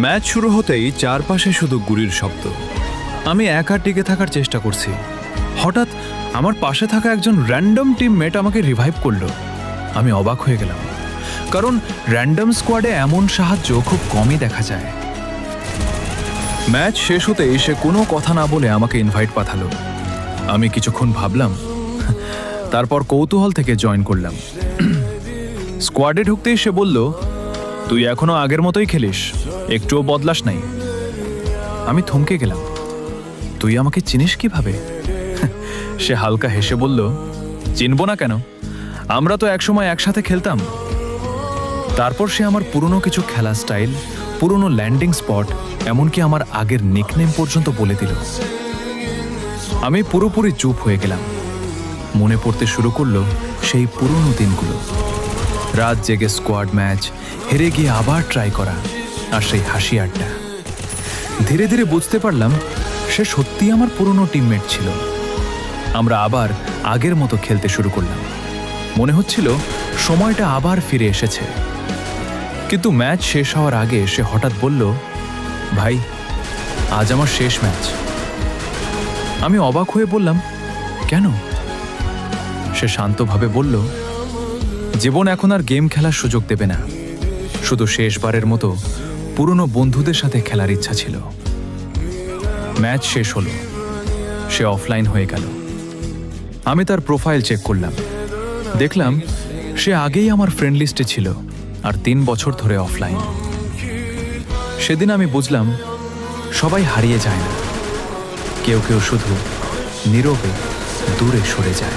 Match শুরু হতেই চারপাশে শুধু গুলির শব্দ। আমি একা টিকে থাকার চেষ্টা করছি। হঠাৎ আমার পাশে থাকা একজন র্যান্ডম টিমমেট আমাকে রিভাইভ করলো। আমি অবাক হয়ে গেলাম, কারণ র্যান্ডম স্কোয়াডে এমন সাহায্য খুব কমই দেখা যায়। ম্যাচ শেষ হতেই সে কোনো কথা না বলে আমাকে ইনভাইট পাঠালো। আমি কিছুক্ষণ ভাবলাম, তারপর কৌতূহল থেকে জয়েন করলাম। স্কোয়াডে ঢুকতেই সে বলল, তুই এখনো আগের মতোই খেলিস, একটুও বদলাস নাই। আমি থমকে গেলাম, তুই আমাকে চিনিস কিভাবে? সে হালকা হেসে বলল, চিনব না কেন, আমরা তো একসময় একসাথে খেলতাম। তারপর সে আমার পুরনো কিছু খেলা স্টাইল, পুরনো ল্যান্ডিং স্পট, এমনকি আমার আগের নিকনেম পর্যন্ত বলে দিল। আমি পুরোপুরি চুপ হয়ে গেলাম। মনে পড়তে শুরু করলো সেই পুরনো দিনগুলো, রাত জেগে স্কোয়াড ম্যাচ, হেরে গিয়ে আবার ট্রাই করা, আর সেই হাসি আড্ডা। ধীরে ধীরে বুঝতে পারলাম সে সত্যি আমার পুরনো টিমমেট ছিল। আমরা আবার আগের মতো খেলতে শুরু করলাম। মনে হচ্ছিল সময়টা আবার ফিরে এসেছে। কিন্তু ম্যাচ শেষ হওয়ার আগে সে হঠাৎ বলল, ভাই, আজ আমার শেষ ম্যাচ। আমি অবাক হয়ে বললাম, কেন? সে শান্তভাবে বলল, জীবন এখন আর গেম খেলার সুযোগ দেবে না, শুধু শেষবারের মতো পুরনো বন্ধুদের সাথে খেলার ইচ্ছা ছিল। ম্যাচ শেষ হলো, সে অফলাইন হয়ে গেল। আমি তার প্রোফাইল চেক করলাম, দেখলাম সে আগেই আমার ফ্রেন্ড লিস্টে ছিল আর 3 বছর ধরে অফলাইন। সেদিন আমি বুঝলাম, সবাই হারিয়ে যায় না, কেউ কেউ শুধু নীরবে দূরে সরে যায়।